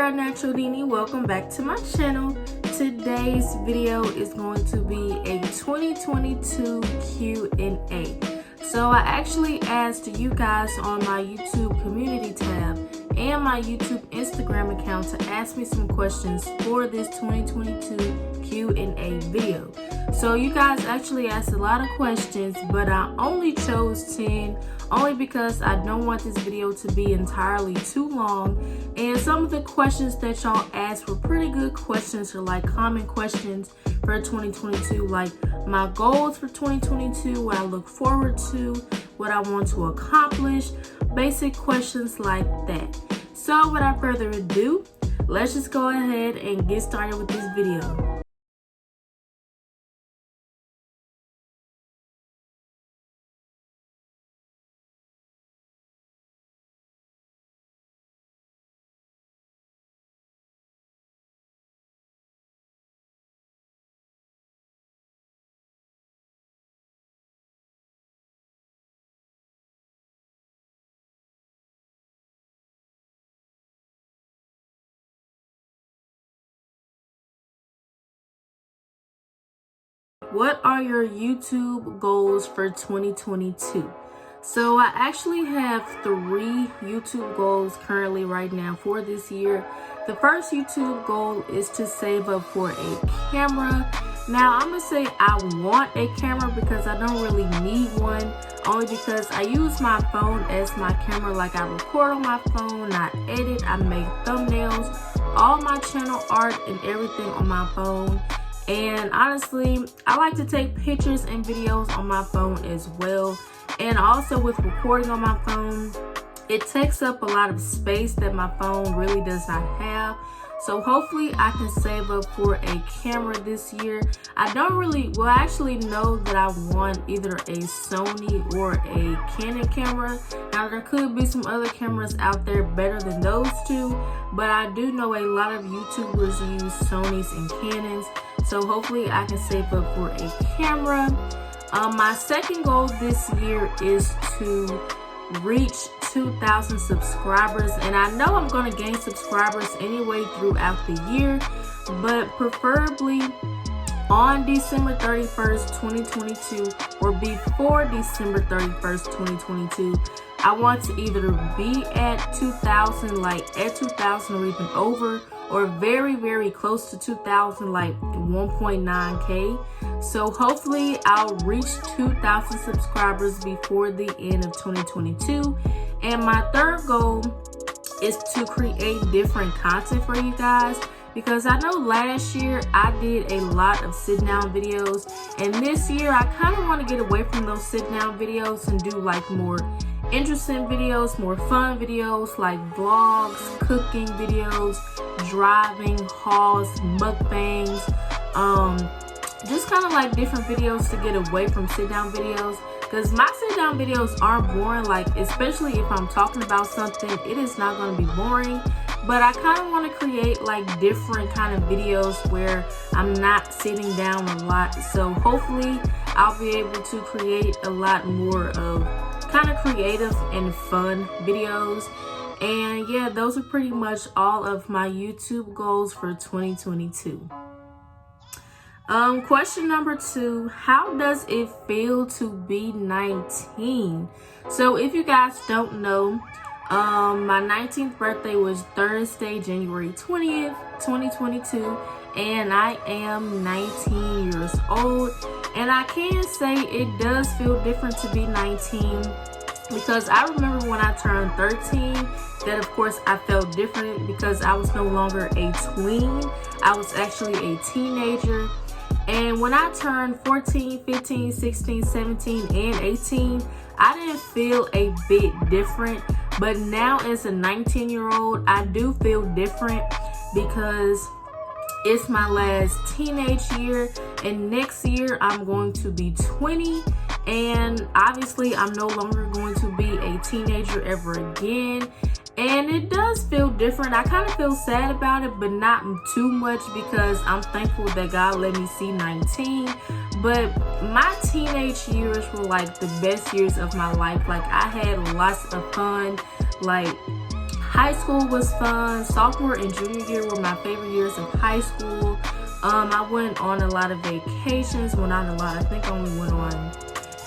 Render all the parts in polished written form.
girl Nachos. Welcome back to my channel. Today's video is going to be a 2022 Q&A. So I actually asked you guys on my YouTube community tab and my YouTube Instagram account to ask me some questions for this 2022 Q&A video. So you guys actually asked a lot of questions, but I only chose 10 only because I don't want this video to be entirely too long. And some of the questions that y'all asked were pretty good questions, or like common questions for 2022, like my goals for 2022, what I look forward to, what I want to accomplish, basic questions like that. So without further ado, let's just go ahead and get started with this video. What are your YouTube goals for 2022? So I actually have 3 YouTube goals currently right now for this year. The first YouTube goal is to save up for a camera. Now I'm gonna say I want a camera because I don't really need one, only because I use my phone as my camera. Like, I record on my phone, I edit, I make thumbnails, all my channel art and everything on my phone. And honestly, I like to take pictures and videos on my phone as well. And also with recording on my phone, it takes up a lot of space that my phone really does not have. So hopefully I can save up for a camera this year. I don't really, well, I actually know that I want either a Sony or a Canon camera. Now there could be some other cameras out there better than those two, but I do know a lot of YouTubers use Sonys and Canons. So hopefully I can save up for a camera. My second goal this year is to reach 2,000 subscribers, and I know I'm going to gain subscribers anyway throughout the year, but preferably on December 31st 2022 or before December 31st 2022. I want to either be at 2,000, like at 2,000 or even over, or very, very close to 2,000, like 1.9K. So hopefully I'll reach 2,000 subscribers before the end of 2022. And my third goal is to create different content for you guys, because I know last year I did a lot of sit down videos, and this year I kind of want to get away from those sit down videos and do like more interesting videos, more fun videos, like vlogs, cooking videos, driving, hauls, mukbangs, just kind of like different videos to get away from sit down videos. Because my sit down videos aren't boring, like especially if I'm talking about something, it is not going to be boring. But I kind of want to create like different kind of videos where I'm not sitting down a lot. So hopefully I'll be able to create a lot more of kind of creative and fun videos. And yeah, those are pretty much all of my YouTube goals for 2022. Question number 2, how does it feel to be 19? So if you guys don't know, my 19th birthday was Thursday, January 20th, 2022, and I am 19 years old. And I can say it does feel different to be 19, because I remember when I turned 13, that of course I felt different because I was no longer a tween. I was actually a teenager. And when I turned 14, 15, 16, 17, and 18, I didn't feel a bit different. But now as a 19-year-old, I do feel different because it's my last teenage year, and next year I'm going to be 20, and obviously I'm no longer going to be a teenager ever again. And it does feel different. I kind of feel sad about it, but not too much, because I'm thankful that God let me see 19. But my teenage years were like the best years of my life. Like, I had lots of fun, like High school was fun. Sophomore and junior year were my favorite years of high school. I went on a lot of vacations. Well, not a lot. I think I only went on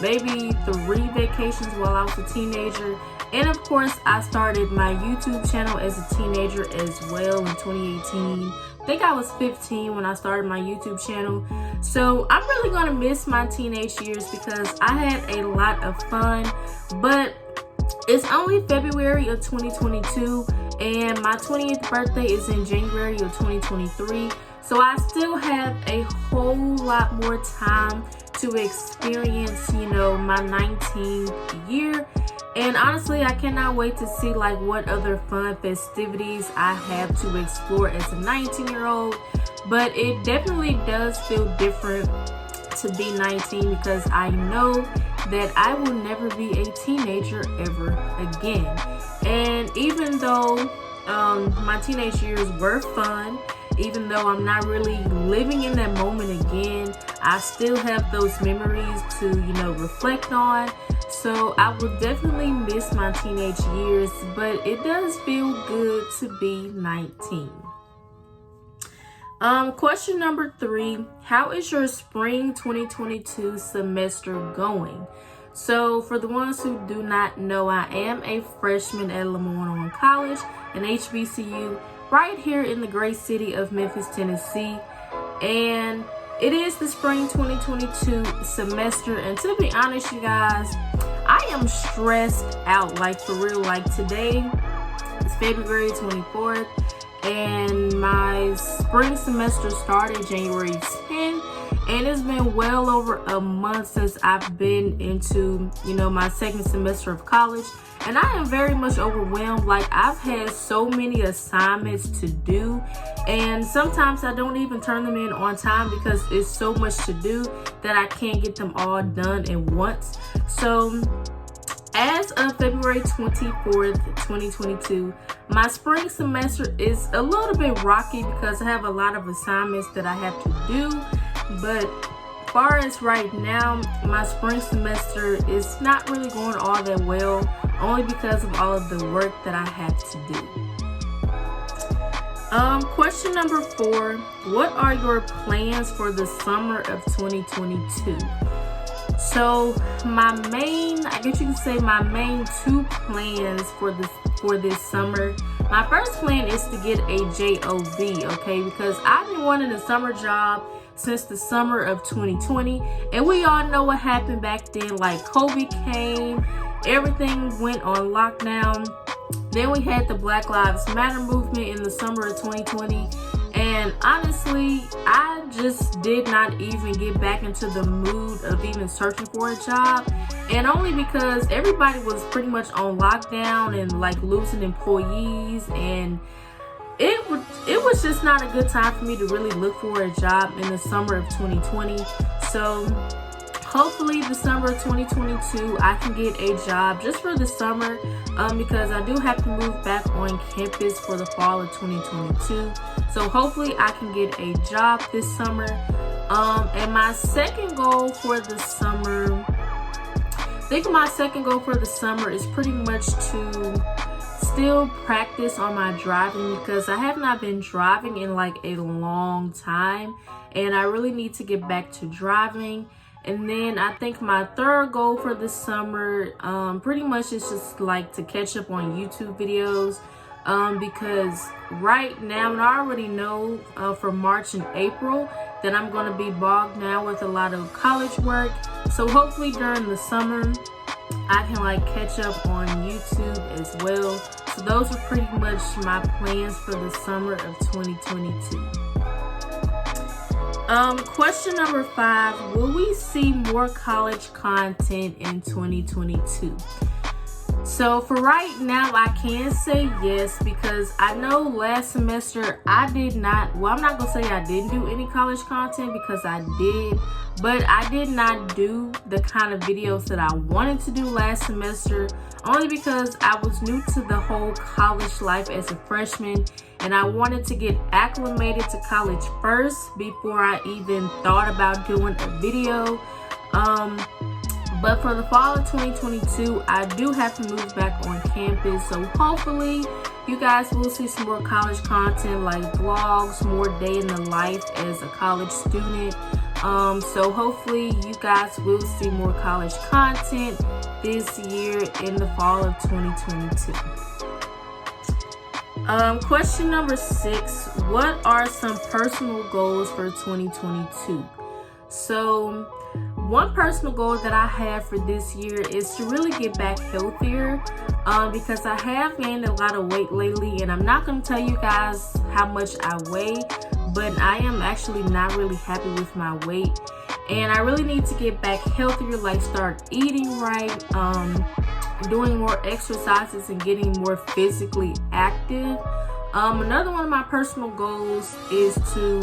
maybe 3 vacations while I was a teenager. And of course, I started my YouTube channel as a teenager as well in 2018. I think I was 15 when I started my YouTube channel. So I'm really gonna miss my teenage years because I had a lot of fun. But it's only February of 2022 and my 20th birthday is in January of 2023. So I still have a whole lot more time to experience, you know, my 19th year. And honestly, I cannot wait to see like what other fun festivities I have to explore as a 19-year-old. But it definitely does feel different to be 19 because I know that I will never be a teenager ever again. And even though my teenage years were fun, even though I'm not really living in that moment again, I still have those memories to, you know, reflect on. So I will definitely miss my teenage years, but it does feel good to be 19. Question number 3, how is your spring 2022 semester going? So for the ones who do not know, I am a freshman at Lanesha College, an HBCU right here in the great city of Memphis, Tennessee. And it is the spring 2022 semester. And to be honest, you guys, I am stressed out, like for real. Like today is February 24th. And my spring semester started January 10th, and it's been well over a month since I've been into, you know, my second semester of college, and I am very much overwhelmed. Like I've had so many assignments to do, and sometimes I don't even turn them in on time because it's so much to do that I can't get them all done at once. So as of February 24th, 2022, my spring semester is a little bit rocky because I have a lot of assignments that I have to do. But as far as right now, my spring semester is not really going all that well, only because of all of the work that I have to do. Question number 4, what are your plans for the summer of 2022? So my main 2 plans for this summer. My first plan is to get a job, okay? Because I've been wanting a summer job since the summer of 2020, and we all know what happened back then. Like COVID came, everything went on lockdown. Then we had the Black Lives Matter movement in the summer of 2020. And honestly, I just did not even get back into the mood of even searching for a job. And only because everybody was pretty much on lockdown and like losing employees, and it was just not a good time for me to really look for a job in the summer of 2020. So hopefully the summer of 2022 I can get a job just for the summer, because I do have to move back on campus for the fall of 2022. So hopefully I can get a job this summer. And my second goal for the summer, is pretty much to still practice on my driving, because I have not been driving in like a long time, and I really need to get back to driving. And then I think my third goal for this summer pretty much is just like to catch up on YouTube videos, because right now, and I already know for March and April that I'm going to be bogged down with a lot of college work. So hopefully during the summer I can like catch up on YouTube as well. So those are pretty much my plans for the summer of 2022. Question number 5, will we see more college content in 2022? So for right now, I can say yes, because I know last semester I did not, well, I'm not gonna say I didn't do any college content, because I did, but I did not do the kind of videos that I wanted to do last semester, only because I was new to the whole college life as a freshman, and I wanted to get acclimated to college first before I even thought about doing a video. But for the fall of 2022, I do have to move back on campus. So hopefully you guys will see some more college content like vlogs, more day in the life as a college student. So hopefully you guys will see more college content this year in the fall of 2022. Question number 6, what are some personal goals for 2022? So one personal goal that I have for this year is to really get back healthier, because I have gained a lot of weight lately, and I'm not going to tell you guys how much I weigh, but I am actually not really happy with my weight, and I really need to get back healthier, like start eating right, doing more exercises and getting more physically active. Another one of my personal goals is to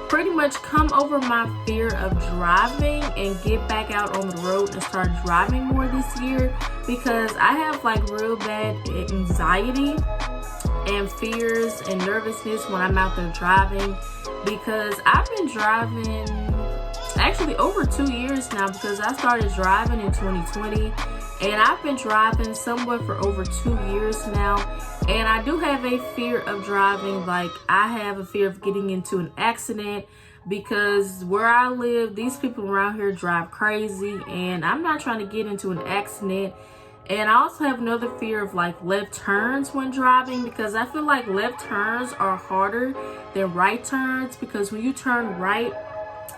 pretty much come over my fear of driving and get back out on the road and start driving more this year, because I have like real bad anxiety and fears and nervousness when I'm out there driving, because I've been driving actually over 2 years now, because I started driving in 2020 and I've been driving somewhat for over 2 years now. And I do have a fear of driving. Like, I have a fear of getting into an accident, because where I live, these people around here drive crazy, and I'm not trying to get into an accident. And I also have another fear of like left turns when driving, because I feel like left turns are harder than right turns, because when you turn right,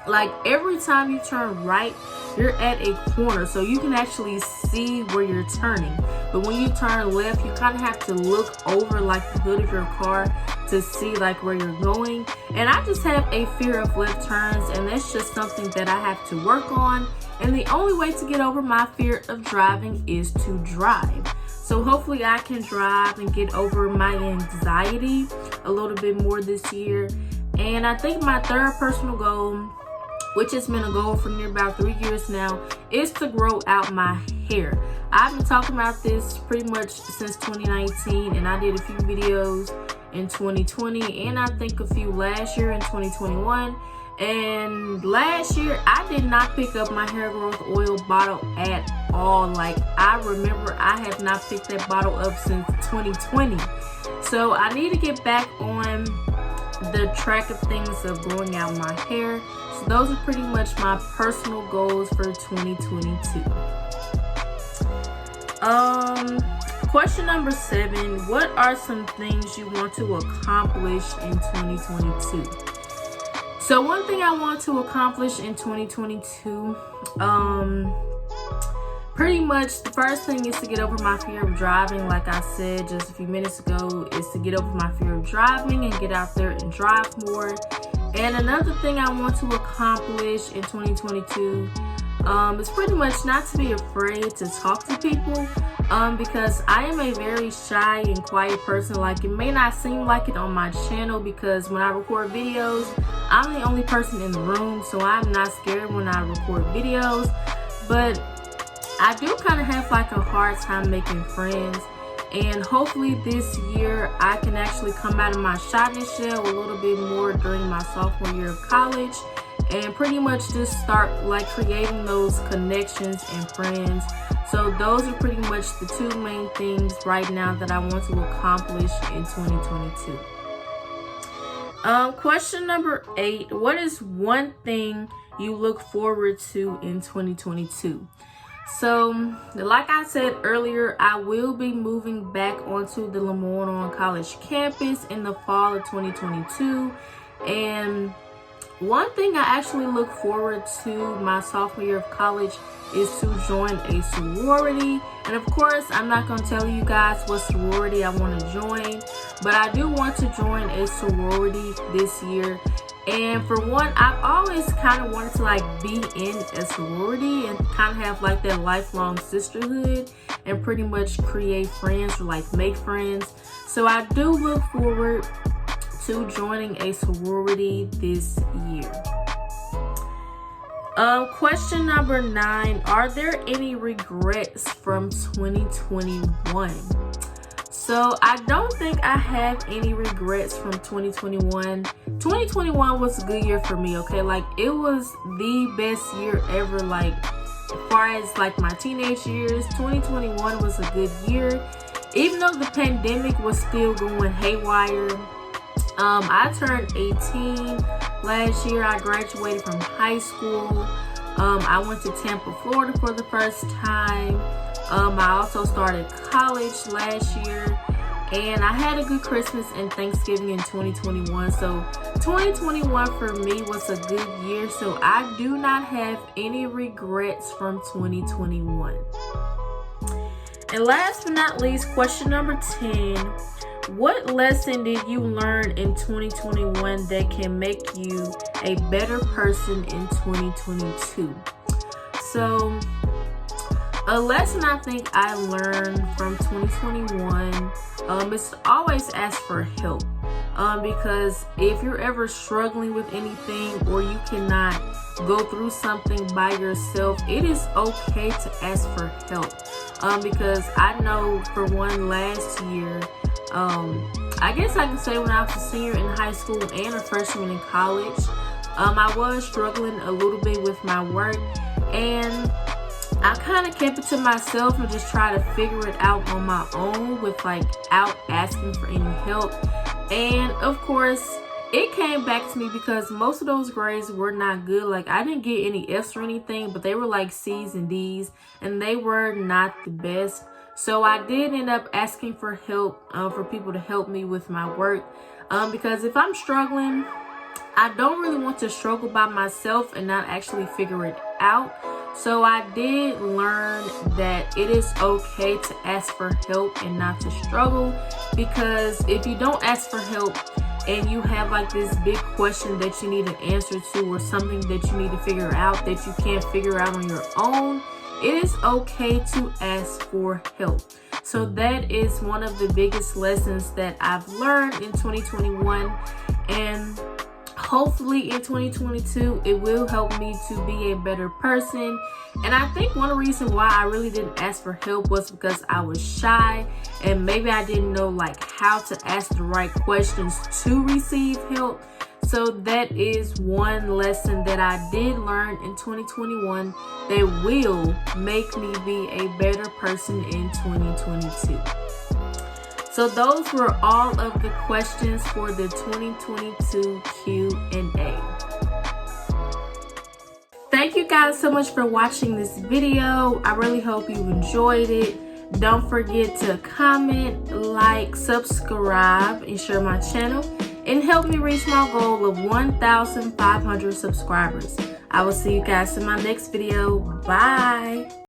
like every time you turn right, you're at a corner, so you can actually see where you're turning. But when you turn left, you kind of have to look over like the hood of your car to see like where you're going. And I just have a fear of left turns, and that's just something that I have to work on. And the only way to get over my fear of driving is to drive. So hopefully I can drive and get over my anxiety a little bit more this year. And I think my third personal goal, which has been a goal for near about 3 years now, is to grow out my hair. I've been talking about this pretty much since 2019, and I did a few videos in 2020, and I think a few last year in 2021. And last year, I did not pick up my hair growth oil bottle at all. Like, I remember I have not picked that bottle up since 2020. So I need to get back on the track of things of growing out my hair. So those are pretty much my personal goals for 2022. Question number 7, what are some things you want to accomplish in 2022? So one thing I want to accomplish in 2022, pretty much the first thing is to get over my fear of driving. Like I said just a few minutes ago, is to get over my fear of driving and get out there and drive more. And another thing I want to accomplish in 2022 is pretty much not to be afraid to talk to people, because I am a very shy and quiet person. Like, it may not seem like it on my channel, because when I record videos, I'm the only person in the room, so I'm not scared when I record videos. But I do kind of have like a hard time making friends, and hopefully this year I can actually come out of my shyness shell a little bit more during my sophomore year of college, and pretty much just start like creating those connections and friends. So those are pretty much the 2 main things right now that I want to accomplish in 2022. Question number 8, what is one thing you look forward to in 2022? So, like I said earlier, I will be moving back onto the Lemoyne College campus in the fall of 2022. And one thing I actually look forward to my sophomore year of college is to join a sorority. And of course, I'm not going to tell you guys what sorority I want to join, but I do want to join a sorority this year. And for one, I've always kind of wanted to like be in a sorority and kind of have like that lifelong sisterhood and pretty much create friends or like make friends. So I do look forward to joining a sorority this year. Question number 9, are there any regrets from 2021? So I don't think I have any regrets from 2021. 2021 was a good year for me, okay? Like, it was the best year ever. Like, as far as like my teenage years, 2021 was a good year. Even though the pandemic was still going haywire, I turned 18 last year. I graduated from high school. I went to Tampa, Florida for the first time. I also started college last year, and I had a good Christmas and Thanksgiving in 2021. So 2021 for me was a good year. So I do not have any regrets from 2021. And last but not least, question number 10. What lesson did you learn in 2021 that can make you a better person in 2022? So, a lesson I think I learned from 2021 is to always ask for help. Because if you're ever struggling with anything or you cannot go through something by yourself, it is okay to ask for help. Because I know for one, last year, I guess I can say when I was a senior in high school and a freshman in college, I was struggling a little bit with my work, and I kind of kept it to myself and just try to figure it out on my own without asking for any help. And of course, it came back to me because most of those grades were not good. Like, I didn't get any F's or anything, but they were like C's and D's, and they were not the best. So I did end up asking for help, for people to help me with my work. Because if I'm struggling, I don't really want to struggle by myself and not actually figure it out. So I did learn that it is okay to ask for help and not to struggle. Because if you don't ask for help and you have like this big question that you need an answer to, or something that you need to figure out that you can't figure out on your own, it is okay to ask for help. So that is one of the biggest lessons that I've learned in 2021, and hopefully in 2022 it will help me to be a better person. And I think one reason why I really didn't ask for help was because I was shy, and maybe I didn't know like how to ask the right questions to receive help. So that is one lesson that I did learn in 2021 that will make me be a better person in 2022. So those were all of the questions for the 2022 Q&A. Thank you guys so much for watching this video. I really hope you enjoyed it. Don't forget to comment, like, subscribe, and share my channel, and help me reach my goal of 1,500 subscribers. I will see you guys in my next video. Bye.